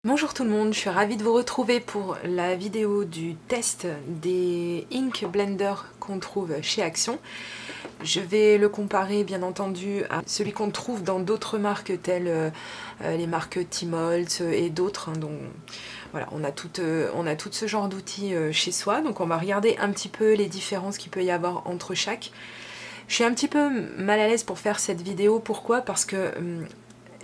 Bonjour tout le monde, je suis ravie de vous retrouver pour la vidéo du test des Ink Blender qu'on trouve chez Action. Je vais le comparer bien entendu à celui qu'on trouve dans d'autres marques telles les marques Tmalt et d'autres. Donc voilà, on a tout ce genre d'outils chez soi, donc on va regarder un petit peu les différences qu'il peut y avoir entre chaque. Je suis un petit peu mal à l'aise pour faire cette vidéo, pourquoi? Parce que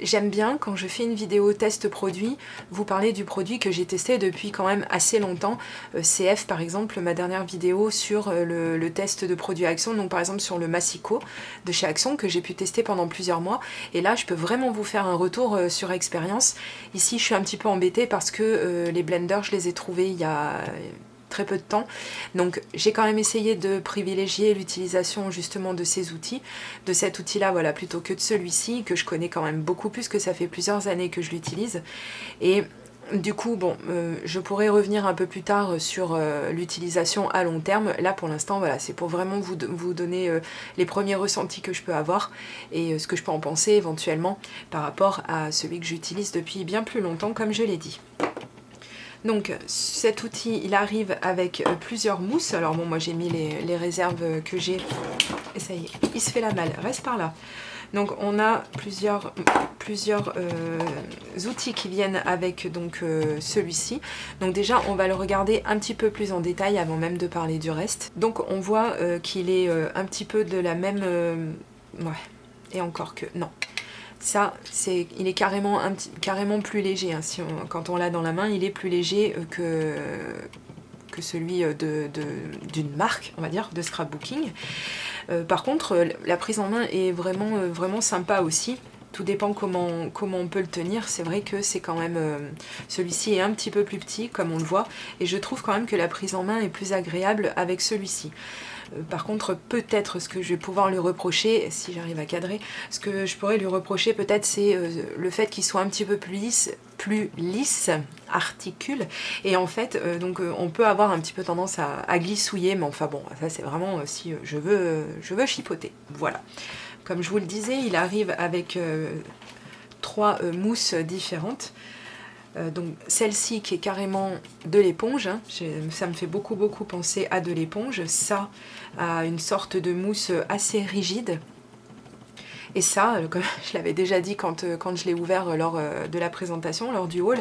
j'aime bien, quand je fais une vidéo test produit, vous parler du produit que j'ai testé depuis quand même assez longtemps. CF par exemple, ma dernière vidéo sur le test de produit Action, donc par exemple sur le Massico de chez Action que j'ai pu tester pendant plusieurs mois. Et là je peux vraiment vous faire un retour sur expérience. Ici je suis un petit peu embêtée parce que les blenders je les ai trouvés il y a très peu de temps, donc j'ai quand même essayé de privilégier l'utilisation justement de ces outils, de cet outil là, voilà, plutôt que de celui-ci que je connais quand même beaucoup plus, que ça fait plusieurs années que je l'utilise. Et du coup, bon, je pourrais revenir un peu plus tard sur l'utilisation à long terme. Là pour l'instant, voilà, c'est pour vraiment vous donner les premiers ressentis que je peux avoir et ce que je peux en penser éventuellement par rapport à celui que j'utilise depuis bien plus longtemps, comme je l'ai dit. Donc cet outil il arrive avec plusieurs mousses. Alors bon, moi j'ai mis les réserves que j'ai. Et ça y est, il se fait la malle, reste par là. Donc on a plusieurs outils qui viennent avec donc celui-ci. Donc déjà on va le regarder un petit peu plus en détail avant même de parler du reste. Donc on voit qu'il est un petit peu de la même... ouais, et encore que... non. Ça, il est carrément plus léger. Hein. Quand on l'a dans la main, il est plus léger que celui d'une marque, on va dire, de scrapbooking. Par contre, la prise en main est vraiment sympa aussi. Tout dépend comment on peut le tenir. C'est vrai que c'est quand même... celui-ci est un petit peu plus petit, comme on le voit. Et je trouve quand même que la prise en main est plus agréable avec celui-ci. Par contre, peut-être ce que je vais pouvoir lui reprocher, si j'arrive à cadrer, ce que je pourrais lui reprocher peut-être c'est le fait qu'il soit un petit peu plus lisse, articule, et en fait donc on peut avoir un petit peu tendance à glissouiller, mais enfin bon, ça c'est vraiment si je veux chipoter. Voilà. Comme je vous le disais, il arrive avec trois mousses différentes. Donc celle-ci qui est carrément de l'éponge, hein, ça me fait beaucoup penser à de l'éponge, ça a une sorte de mousse assez rigide, et ça, comme je l'avais déjà dit quand je l'ai ouvert lors de la présentation, lors du haul,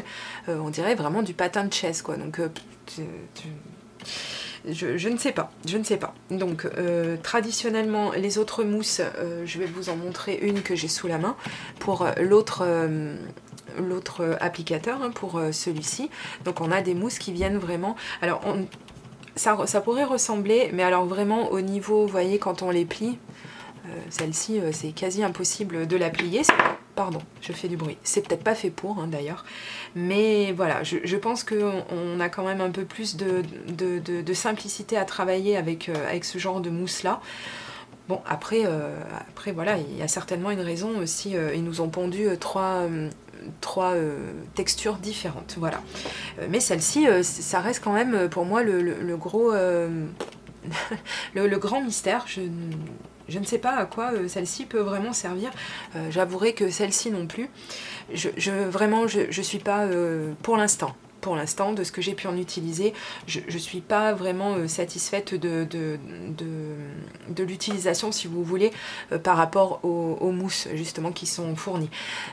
on dirait vraiment du patin de chaise quoi, donc je ne sais pas, Donc traditionnellement les autres mousses, je vais vous en montrer une que j'ai sous la main pour l'autre applicateur, hein, pour celui-ci. Donc on a des mousses qui viennent vraiment... Alors ça pourrait ressembler, mais alors vraiment au niveau, vous voyez, quand on les plie, celle-ci c'est quasi impossible de la plier. Pardon, je fais du bruit. C'est peut-être pas fait pour, hein, d'ailleurs. Mais voilà, je pense qu'on a quand même un peu plus de simplicité à travailler avec ce genre de mousse-là. Bon, après voilà, il y a certainement une raison aussi. Ils nous ont pondu trois textures différentes, voilà. Mais celle-ci, ça reste quand même pour moi le gros... le grand mystère. Je ne sais pas à quoi celle-ci peut vraiment servir. J'avouerai que celle-ci non plus. Vraiment, je suis pas pour l'instant, de ce que j'ai pu en utiliser, je suis pas vraiment satisfaite de l'utilisation, si vous voulez, par rapport aux mousses justement qui sont fournies.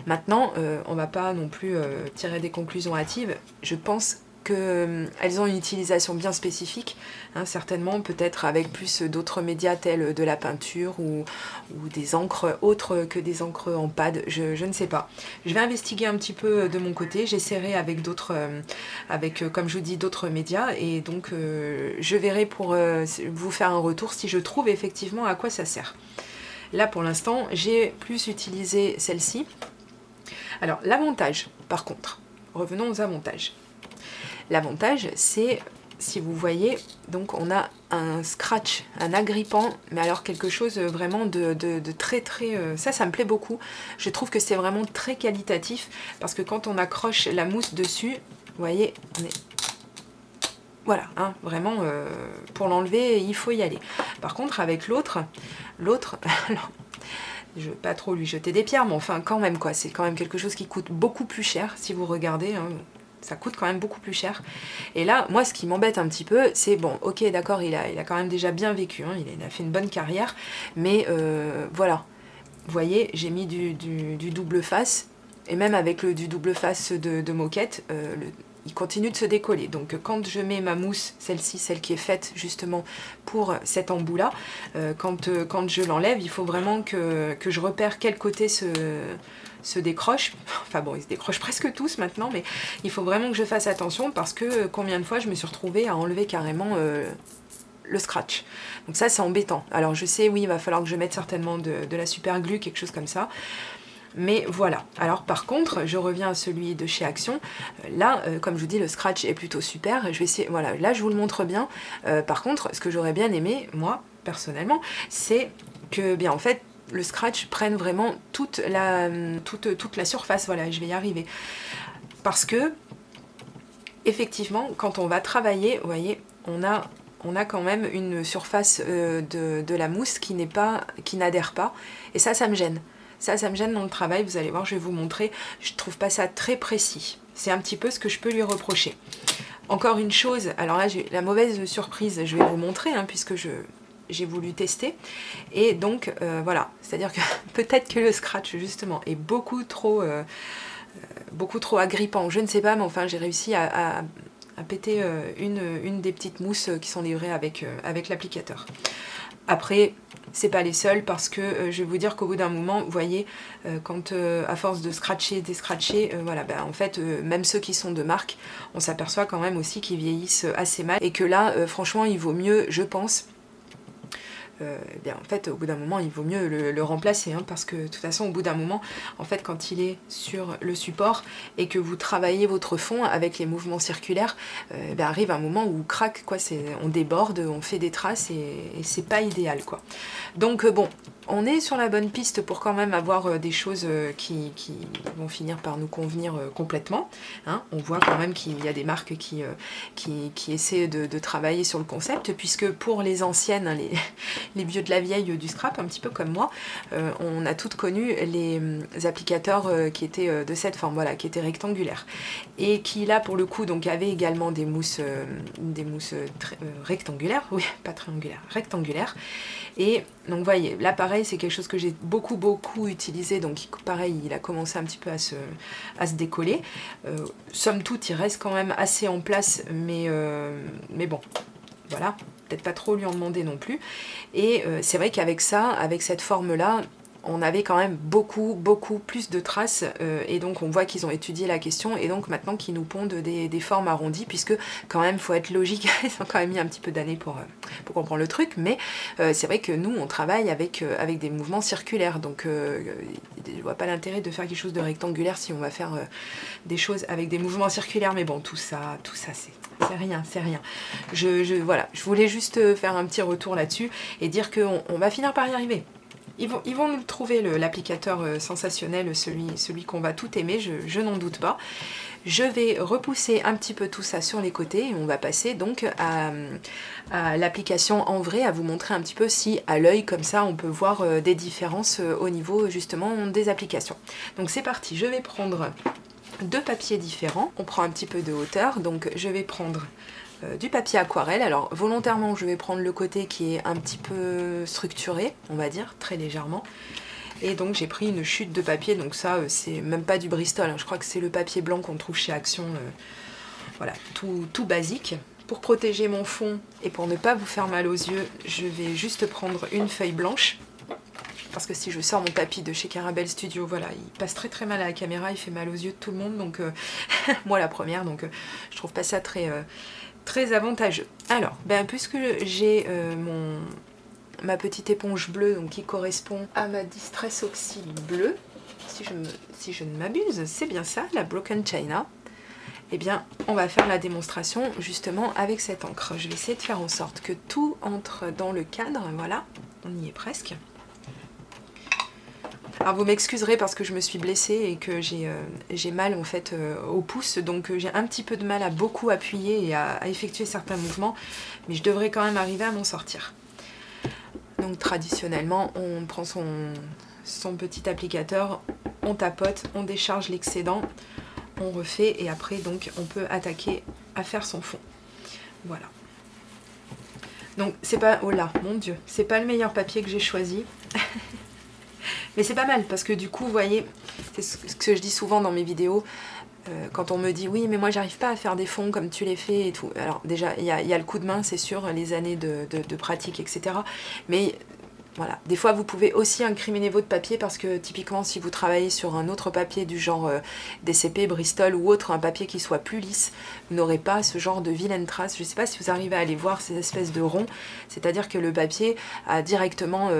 Maintenant, on va pas non plus tirer des conclusions hâtives. Je pense qu'elles ont une utilisation bien spécifique, hein, certainement, peut-être avec plus d'autres médias tels de la peinture ou des encres autres que des encres en pad, je ne sais pas. Je vais investiguer un petit peu de mon côté, j'essaierai avec d'autres, comme je vous dis, d'autres médias, et donc je verrai pour vous faire un retour si je trouve effectivement à quoi ça sert. Là pour l'instant, j'ai plus utilisé celle-ci. Alors l'avantage, par contre, revenons aux avantages. L'avantage, c'est, si vous voyez, donc on a un scratch, un agrippant, mais alors quelque chose vraiment de très ça me plaît beaucoup. Je trouve que c'est vraiment très qualitatif, parce que quand on accroche la mousse dessus, vous voyez, on est... Voilà, hein, vraiment, pour l'enlever, il faut y aller. Par contre, avec l'autre, je veux pas trop lui jeter des pierres, mais enfin quand même quoi, c'est quand même quelque chose qui coûte beaucoup plus cher si vous regardez, hein, ça coûte quand même beaucoup plus cher. Et là, moi ce qui m'embête un petit peu, c'est bon, ok d'accord, il a quand même déjà bien vécu, hein, il a fait une bonne carrière, mais voilà, vous voyez, j'ai mis du double face, et même avec du double face de moquette, il continue de se décoller. Donc quand je mets ma mousse, celle-ci, celle qui est faite justement pour cet embout là, quand je l'enlève, il faut vraiment que je repère quel côté se décroche. Enfin bon, ils se décrochent presque tous maintenant, mais il faut vraiment que je fasse attention parce que combien de fois je me suis retrouvée à enlever carrément le scratch. Donc ça c'est embêtant. Alors je sais, oui, il va falloir que je mette certainement de la super glue, quelque chose comme ça. Mais voilà. Alors par contre, je reviens à celui de chez Action. Là, comme je vous dis, le scratch est plutôt super. Je vais essayer. Voilà, là je vous le montre bien. Par contre, ce que j'aurais bien aimé, moi personnellement, c'est que bien en fait le scratch prenne vraiment toute la surface. Voilà, je vais y arriver. Parce que effectivement, quand on va travailler, vous voyez, on a quand même une surface de la mousse qui n'adhère pas. Et ça me gêne. Ça me gêne dans le travail, vous allez voir, je vais vous montrer. Je trouve pas ça très précis. C'est un petit peu ce que je peux lui reprocher. Encore une chose, alors là j'ai la mauvaise surprise, je vais vous montrer, hein, puisque j'ai voulu tester. Et donc voilà, c'est-à-dire que peut-être que le scratch justement est beaucoup trop agrippant, je ne sais pas, mais enfin j'ai réussi à péter une des petites mousses qui sont livrées avec l'applicateur. Après, c'est pas les seuls parce que je vais vous dire qu'au bout d'un moment, vous voyez, quand à force de scratcher, déscratcher, voilà, ben, en fait, même ceux qui sont de marque, on s'aperçoit quand même aussi qu'ils vieillissent assez mal et que là, franchement, il vaut mieux, je pense, bien, en fait, au bout d'un moment, il vaut mieux le remplacer, hein, parce que de toute façon, au bout d'un moment, en fait, quand il est sur le support et que vous travaillez votre fond avec les mouvements circulaires, ben, arrive un moment où craque, quoi, on déborde, on fait des traces et c'est pas idéal, quoi. Donc bon, on est sur la bonne piste pour quand même avoir des choses qui vont finir par nous convenir complètement, hein. On voit quand même qu'il y a des marques qui essaient de travailler sur le concept, puisque pour les anciennes, hein, les vieux de la vieille du scrap, un petit peu comme moi, on a toutes connu les applicateurs qui étaient de cette forme, voilà, qui étaient rectangulaires. Et qui là, pour le coup, donc avaient également des mousses rectangulaires, oui, pas triangulaires, rectangulaires. Et donc vous voyez, là pareil, c'est quelque chose que j'ai beaucoup utilisé, donc pareil, il a commencé un petit peu à se décoller. Somme toute, il reste quand même assez en place, mais bon, voilà, peut-être pas trop lui en demander non plus. Et c'est vrai qu'avec ça, avec cette forme-là, on avait quand même beaucoup plus de traces, et donc on voit qu'ils ont étudié la question, et donc maintenant qu'ils nous pondent des formes arrondies, puisque quand même, faut être logique, ils ont quand même mis un petit peu d'années pour comprendre le truc, mais c'est vrai que nous, on travaille avec des mouvements circulaires, donc je vois pas l'intérêt de faire quelque chose de rectangulaire si on va faire des choses avec des mouvements circulaires, mais bon, tout ça c'est rien. Voilà, je voulais juste faire un petit retour là-dessus, et dire qu'on va finir par y arriver. Ils vont nous le trouver, l'applicateur sensationnel, celui qu'on va tout aimer, je n'en doute pas. Je vais repousser un petit peu tout ça sur les côtés et on va passer donc à l'application en vrai, à vous montrer un petit peu si à l'œil comme ça on peut voir des différences au niveau justement des applications. Donc c'est parti, je vais prendre deux papiers différents, on prend un petit peu de hauteur, donc je vais prendre du papier aquarelle. Alors volontairement je vais prendre le côté qui est un petit peu structuré, on va dire, très légèrement. Et donc j'ai pris une chute de papier, donc ça c'est même pas du Bristol, hein. Je crois que c'est le papier blanc qu'on trouve chez Action, voilà, tout basique. Pour protéger mon fond et pour ne pas vous faire mal aux yeux, je vais juste prendre une feuille blanche. Parce que si je sors mon tapis de chez Caramel Studio, voilà, il passe très mal à la caméra, il fait mal aux yeux de tout le monde, donc moi la première, donc je trouve pas ça très avantageux. Alors, puisque j'ai ma petite éponge bleue, donc qui correspond à ma Distress Oxy bleue, si je ne m'abuse, c'est bien ça, la Broken China. Eh bien, on va faire la démonstration justement avec cette encre. Je vais essayer de faire en sorte que tout entre dans le cadre, voilà, on y est presque. Alors vous m'excuserez parce que je me suis blessée et que j'ai mal en fait au pouce, donc j'ai un petit peu de mal à beaucoup appuyer et à effectuer certains mouvements, mais je devrais quand même arriver à m'en sortir. Donc traditionnellement on prend son petit applicateur, on tapote, on décharge l'excédent, on refait et après donc on peut attaquer à faire son fond. Voilà. Donc c'est pas, oh là, mon dieu, c'est pas le meilleur papier que j'ai choisi. Mais c'est pas mal parce que du coup, vous voyez, c'est ce que je dis souvent dans mes vidéos, quand on me dit oui mais moi j'arrive pas à faire des fonds comme tu les fais et tout. Alors déjà il y a le coup de main, c'est sûr, les années de pratique, etc. Mais voilà, des fois vous pouvez aussi incriminer votre papier parce que typiquement si vous travaillez sur un autre papier du genre DCP, Bristol ou autre, un papier qui soit plus lisse, vous n'aurez pas ce genre de vilaines traces. Je ne sais pas si vous arrivez à aller voir ces espèces de ronds, c'est-à-dire que le papier a directement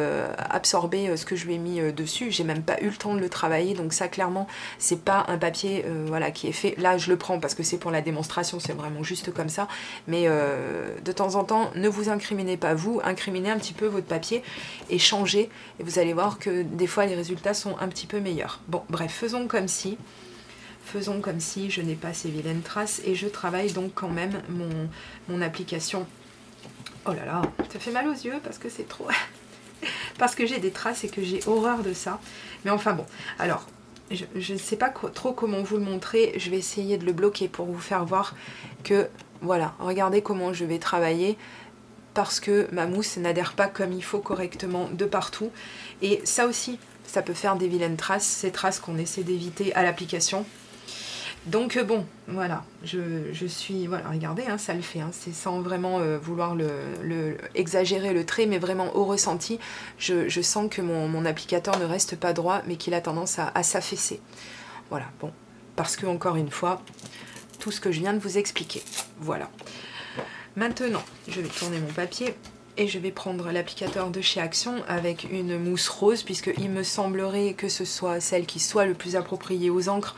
absorbé ce que je lui ai mis dessus. J'ai même pas eu le temps de le travailler, donc ça clairement c'est pas un papier voilà, qui est fait. Là je le prends parce que c'est pour la démonstration, c'est vraiment juste comme ça, mais de temps en temps ne vous incriminez pas vous, incriminez un petit peu votre papier et changer, et vous allez voir que des fois les résultats sont un petit peu meilleurs. Bon bref, faisons comme si je n'ai pas ces vilaines traces et je travaille donc quand même mon application. Oh là là, ça fait mal aux yeux parce que c'est trop parce que j'ai des traces et que j'ai horreur de ça, mais enfin bon. Alors je ne sais pas trop comment vous le montrer, je vais essayer de le bloquer pour vous faire voir que voilà, regardez comment je vais travailler, parce que ma mousse n'adhère pas comme il faut correctement de partout. Et ça aussi, ça peut faire des vilaines traces, ces traces qu'on essaie d'éviter à l'application. Donc bon, voilà, je suis... Voilà, regardez, hein, ça le fait, hein, c'est sans vraiment vouloir exagérer le trait, mais vraiment au ressenti, je sens que mon applicateur ne reste pas droit, mais qu'il a tendance à s'affaisser. Voilà, bon, parce que encore une fois, tout ce que je viens de vous expliquer. Voilà. Maintenant, je vais tourner mon papier et je vais prendre l'applicateur de chez Action avec une mousse rose, puisqu'il me semblerait que ce soit celle qui soit le plus appropriée aux encres.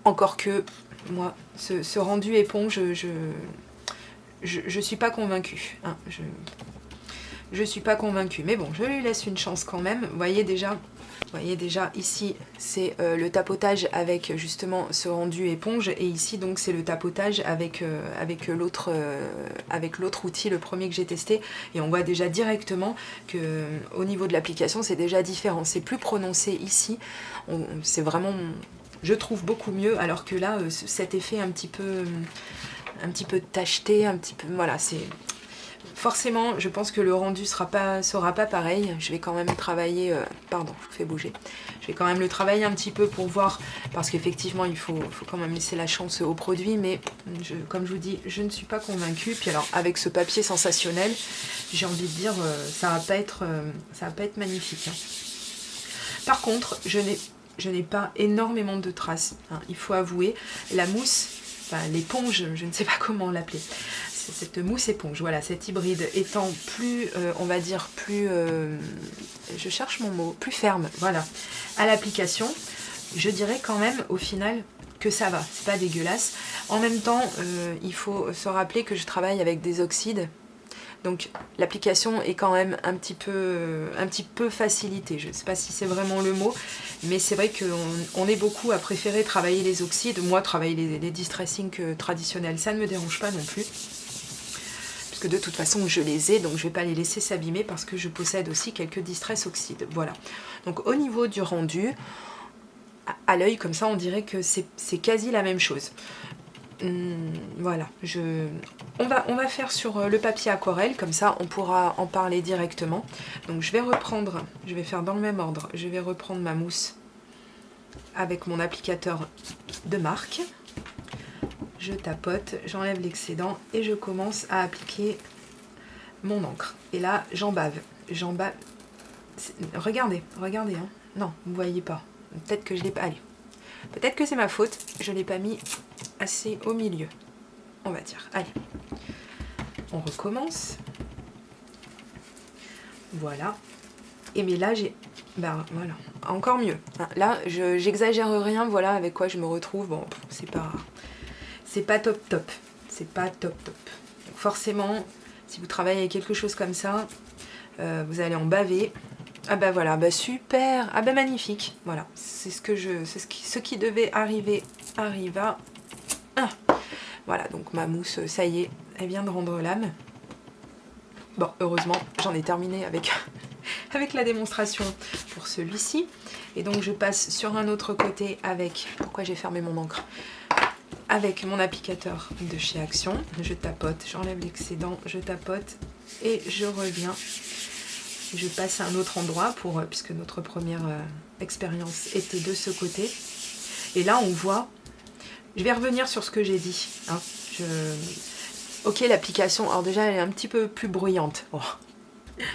Encore que, moi, ce rendu éponge, je suis pas convaincue. Hein, je suis pas convaincue. Mais bon, je lui laisse une chance quand même. Vous voyez déjà ici c'est le tapotage avec justement ce rendu éponge, et ici donc c'est le tapotage avec l'autre outil, le premier que j'ai testé, et on voit déjà directement que au niveau de l'application c'est déjà différent, c'est plus prononcé ici, c'est vraiment, je trouve, beaucoup mieux, alors que là cet effet un petit peu tacheté, un petit peu, voilà, c'est... Forcément, je pense que le rendu sera pas pareil. Je vais quand même travailler... pardon, je vous fais bouger. Je vais quand même le travailler un petit peu pour voir, parce qu'effectivement, il faut quand même laisser la chance au produit, mais comme je vous dis, je ne suis pas convaincue. Puis alors, avec ce papier sensationnel, j'ai envie de dire, ça va pas être magnifique. Hein. Par contre, je n'ai pas énormément de traces, hein, il faut avouer. La mousse, enfin l'éponge, je ne sais pas comment l'appeler, cette mousse éponge, voilà, cette hybride étant plus, on va dire, plus, je cherche mon mot, plus ferme, voilà, à l'application, je dirais quand même au final que ça va, c'est pas dégueulasse. En même temps, il faut se rappeler que je travaille avec des oxydes, donc l'application est quand même un petit peu facilitée. Je ne sais pas si c'est vraiment le mot, mais c'est vrai qu'on est beaucoup à préférer travailler les oxydes. Moi, travailler les distressing traditionnels, ça ne me dérange pas non plus, puisque de toute façon je les ai, donc je ne vais pas les laisser s'abîmer parce que je possède aussi quelques distress oxydes. Voilà. Donc au niveau du rendu, à l'œil comme ça, on dirait que c'est quasi la même chose. Voilà, on va faire sur le papier aquarelle, comme ça on pourra en parler directement. Donc je vais faire dans le même ordre, je vais reprendre ma mousse avec mon applicateur de marque. Je tapote, j'enlève l'excédent et je commence à appliquer mon encre. Et là, j'en bave. Regardez, hein. Non, vous voyez pas. Peut-être que je l'ai pas... Allez. Peut-être que c'est ma faute, je l'ai pas mis assez au milieu. On va dire. Allez. On recommence. Voilà. Et mais là, j'ai... Ben voilà. Encore mieux. Là, j'exagère rien. Voilà avec quoi je me retrouve. Bon, c'est pas top. C'est pas top. Donc forcément, si vous travaillez avec quelque chose comme ça, vous allez en baver. Ah bah voilà, bah super, ah bah magnifique. Voilà, c'est ce qui devait arriver arriva. Ah, voilà, donc ma mousse, ça y est, elle vient de rendre l'âme. Bon, heureusement, j'en ai terminé avec avec la démonstration pour celui-ci. Et donc je passe sur un autre côté avec, pourquoi j'ai fermé mon encre, avec mon applicateur de chez Action. Je tapote, j'enlève l'excédent, je tapote et je reviens. Je passe à un autre endroit puisque notre première expérience était de ce côté. Et là on voit, je vais revenir sur ce que j'ai dit. Hein. Ok, l'application, alors déjà elle est un petit peu plus bruyante. Oh.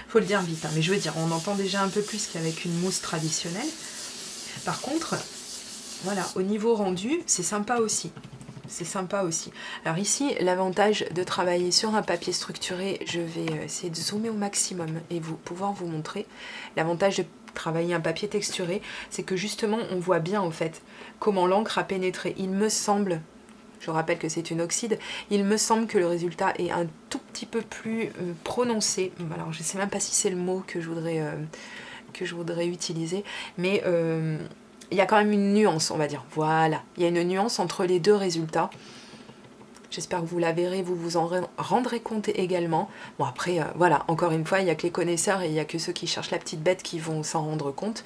Faut le dire vite, hein, mais je veux dire, on entend déjà un peu plus qu'avec une mousse traditionnelle. Par contre, voilà, au niveau rendu, c'est sympa aussi. C'est sympa aussi. Alors ici, l'avantage de travailler sur un papier structuré, je vais essayer de zoomer au maximum et pouvoir vous montrer. L'avantage de travailler un papier texturé, c'est que justement, on voit bien en fait comment l'encre a pénétré. Il me semble, je rappelle que c'est une oxyde, il me semble que le résultat est un tout petit peu plus prononcé. Alors je ne sais même pas si c'est le mot que je voudrais utiliser, mais il y a quand même une nuance, on va dire. Voilà, il y a une nuance entre les deux résultats. J'espère que vous la verrez, vous vous en rendrez compte également. Bon après, voilà, encore une fois, il n'y a que les connaisseurs et il n'y a que ceux qui cherchent la petite bête qui vont s'en rendre compte.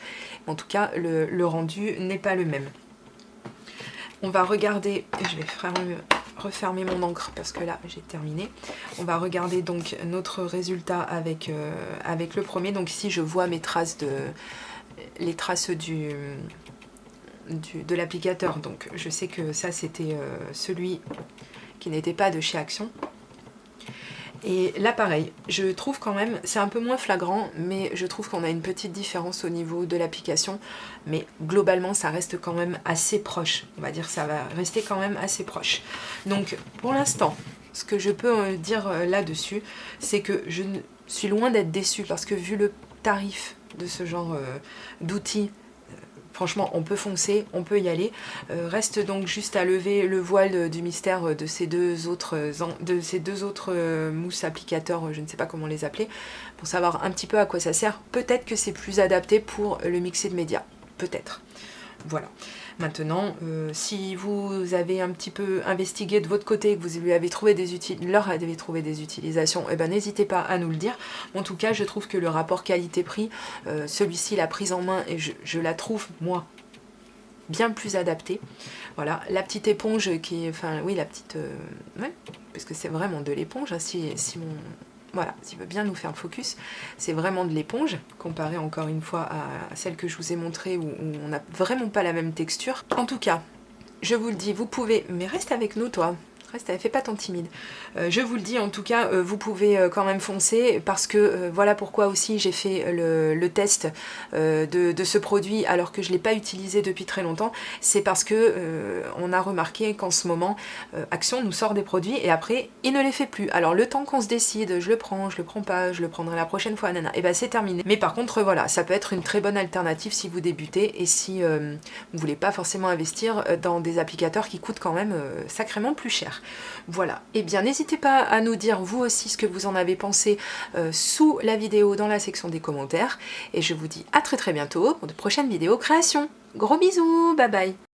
En tout cas, le rendu n'est pas le même. On va regarder, je vais refermer mon encre parce que là j'ai terminé. On va regarder donc notre résultat avec le premier. Donc ici je vois mes traces les traces de l'applicateur. Donc je sais que ça c'était celui qui n'était pas de chez Action. Et là pareil, je trouve quand même, c'est un peu moins flagrant, mais je trouve qu'on a une petite différence au niveau de l'application, mais globalement ça reste quand même assez proche, on va dire ça va rester quand même assez proche. Donc pour l'instant, ce que je peux dire là-dessus, c'est que je suis loin d'être déçue, parce que vu le tarif de ce genre d'outils, franchement, on peut foncer, on peut y aller. Reste donc juste à lever le voile du mystère de ces deux autres mousses applicateurs, je ne sais pas comment les appeler, pour savoir un petit peu à quoi ça sert. Peut-être que c'est plus adapté pour le mixé de médias. Peut-être. Voilà. Maintenant, si vous avez un petit peu investigué de votre côté, que vous lui avez trouvé leur avez trouvé des utilisations, eh ben, n'hésitez pas à nous le dire. En tout cas, je trouve que le rapport qualité-prix, celui-ci, la prise en main, et je la trouve, moi, bien plus adaptée. Voilà, la petite éponge qui est, enfin, oui, la petite, ouais, parce que c'est vraiment de l'éponge, hein, voilà, s'il veut bien nous faire le focus, c'est vraiment de l'éponge, comparé encore une fois à celle que je vous ai montrée où on n'a vraiment pas la même texture. En tout cas, je vous le dis, vous pouvez... Mais reste avec nous, toi. Reste, fais pas tant timide. Je vous le dis, en tout cas, vous pouvez quand même foncer, parce que voilà pourquoi aussi j'ai fait le test de ce produit alors que je ne l'ai pas utilisé depuis très longtemps. C'est parce que on a remarqué qu'en ce moment, Action nous sort des produits et après, il ne les fait plus. Alors le temps qu'on se décide, je le prends, je le prends pas, je le prendrai la prochaine fois, nana, et ben c'est terminé. Mais par contre, voilà, ça peut être une très bonne alternative si vous débutez et si vous ne voulez pas forcément investir dans des applicateurs qui coûtent quand même sacrément plus cher. Voilà, et bien n'hésitez pas à nous dire vous aussi ce que vous en avez pensé sous la vidéo dans la section des commentaires. Et je vous dis à très bientôt pour de prochaines vidéos création. Gros bisous, bye bye.